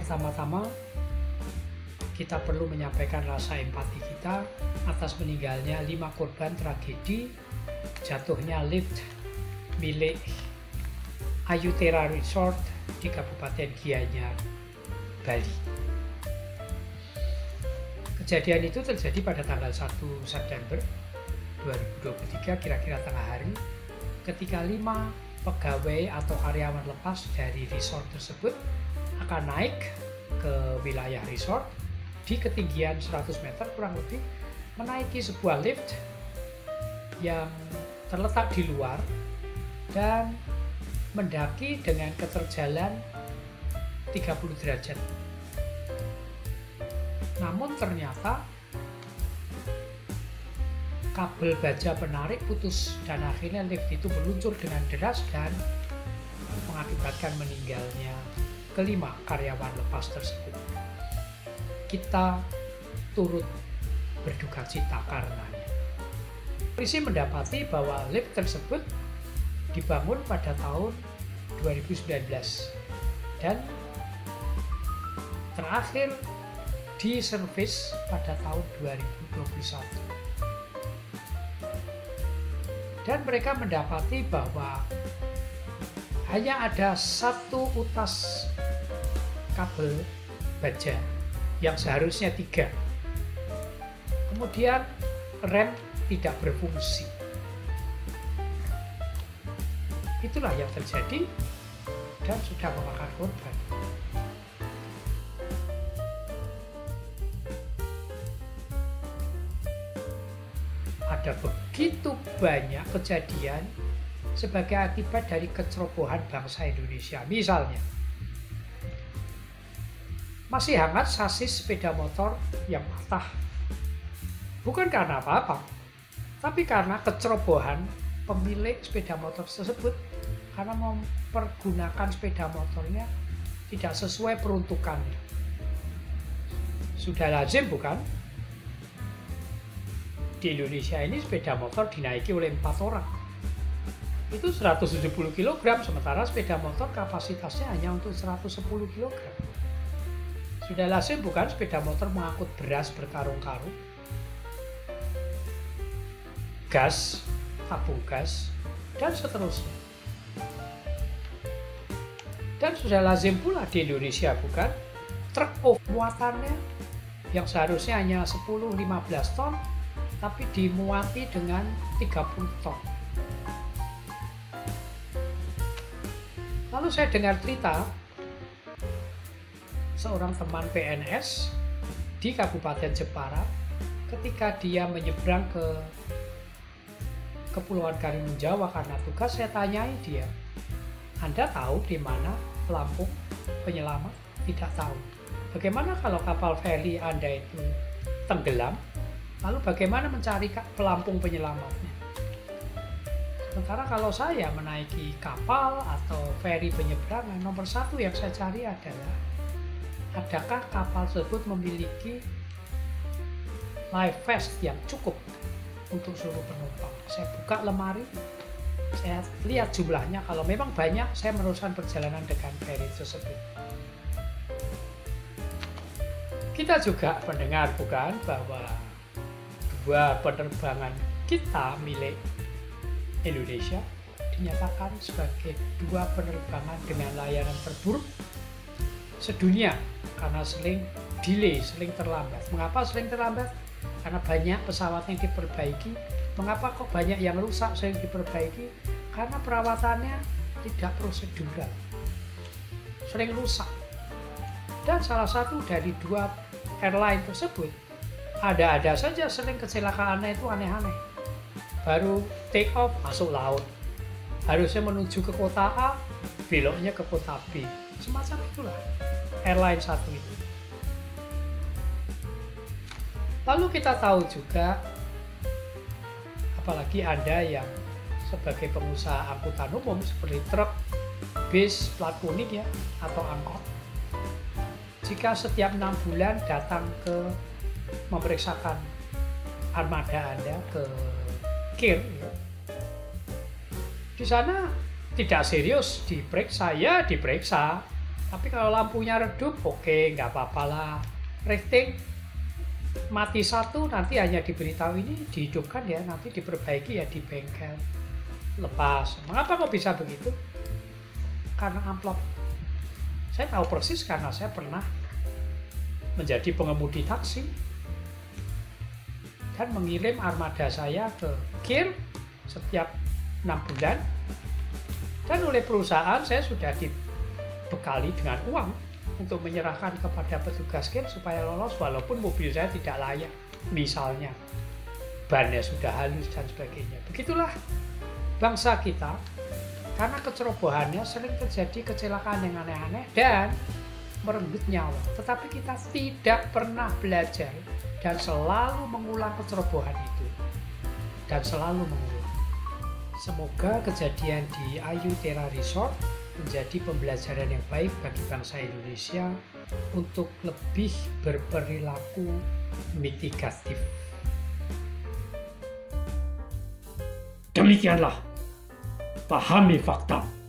Pertama-tama, kita perlu menyampaikan rasa empati kita atas meninggalnya 5 korban tragedi jatuhnya lift milik Ayutera Resort di Kabupaten Gianyar, Bali. Kejadian itu terjadi pada tanggal 1 September 2023, kira-kira tengah hari, ketika 5 pegawai atau karyawan lepas dari resort tersebut akan naik ke wilayah resort di ketinggian 100 meter kurang lebih, menaiki sebuah lift yang terletak di luar dan mendaki dengan keterjalan 30 derajat. Namun ternyata kabel baja penarik putus dan akhirnya lift itu meluncur dengan deras dan mengakibatkan meninggalnya kelima karyawan lepas tersebut. Kita turut berduka cita karenanya. Polisi mendapati bahwa lift tersebut dibangun pada tahun 2019 dan terakhir diservis pada tahun 2021. Dan mereka mendapati bahwa hanya ada satu utas kabel baja yang seharusnya 3. Kemudian rem tidak berfungsi. Itulah yang terjadi dan sudah memakan korban. Ada begitu banyak kejadian sebagai akibat dari kecerobohan bangsa Indonesia. Misalnya, masih hangat sasis sepeda motor yang patah. Bukan karena apa-apa, tapi karena kecerobohan pemilik sepeda motor tersebut karena mempergunakan sepeda motornya tidak sesuai peruntukannya. Sudah lazim bukan? Di Indonesia ini sepeda motor dinaiki oleh 4 orang. Itu 170 kg, sementara sepeda motor kapasitasnya hanya untuk 110 kg. Sudah lazim bukan sepeda motor mengangkut beras berkarung-karung, gas, tabung gas, dan seterusnya. Dan sudah lazim pula di Indonesia bukan truk muatannya yang seharusnya hanya 10-15 ton tapi dimuati dengan 30 ton. Lalu saya dengar cerita seorang teman PNS di Kabupaten Jepara ketika dia menyeberang ke Kepulauan Karimun Jawa karena tugas. Saya tanyai dia, Anda tahu di mana pelampung penyelamat? Tidak tahu. Bagaimana kalau kapal feri Anda itu tenggelam? Lalu bagaimana mencari pelampung penyelamatnya? Sementara kalau saya menaiki kapal atau feri penyeberangan, nomor 1 yang saya cari adalah adakah kapal tersebut memiliki life vest yang cukup untuk seluruh penumpang. Saya buka lemari, saya lihat jumlahnya. Kalau memang banyak, saya meneruskan perjalanan dengan feri tersebut. Kita juga mendengar bukan bahwa 2 penerbangan kita milik Indonesia dinyatakan sebagai 2 penerbangan dengan layanan terburuk sedunia karena sering delay, sering terlambat. Mengapa sering terlambat? Karena banyak pesawat yang diperbaiki. Mengapa kok banyak yang rusak sering diperbaiki? Karena perawatannya tidak prosedural, sering rusak. Dan salah satu dari 2 airline tersebut ada-ada saja sering kecelakaannya itu aneh-aneh. Baru take off masuk laut, harusnya menuju ke kota A, beloknya ke kota B. Semacam itulah airline satu itu. Lalu kita tahu juga, apalagi Anda yang sebagai pengusaha angkutan umum seperti truk, bis, plat kuning ya, atau angkot, jika setiap 6 bulan datang ke memeriksakan armada Anda ke KIR, ya, di sana tidak serius diperiksa, ya diperiksa, Tapi kalau lampunya redup, oke, nggak apa-apa lah. Rating mati satu, nanti hanya diberitahu ini dihidupkan ya, nanti diperbaiki ya di bengkel. Lepas. Mengapa kok bisa begitu? Karena amplop. Saya tahu persis karena saya pernah menjadi pengemudi taksi dan mengirim armada saya ke KIR setiap 6 bulan, dan oleh perusahaan saya sudah dibekali dengan uang untuk menyerahkan kepada petugas KIR supaya lolos walaupun mobil saya tidak layak, misalnya bannya sudah halus dan sebagainya. Begitulah bangsa kita, karena kecerobohannya sering terjadi kecelakaan yang aneh-aneh dan merenggut nyawa, tetapi kita tidak pernah belajar dan selalu mengulang kecerobohan itu dan selalu mengulang. Semoga kejadian di Ayu Tera Resort menjadi pembelajaran yang baik bagi bangsa Indonesia untuk lebih berperilaku mitigatif. Demikianlah, pahami fakta.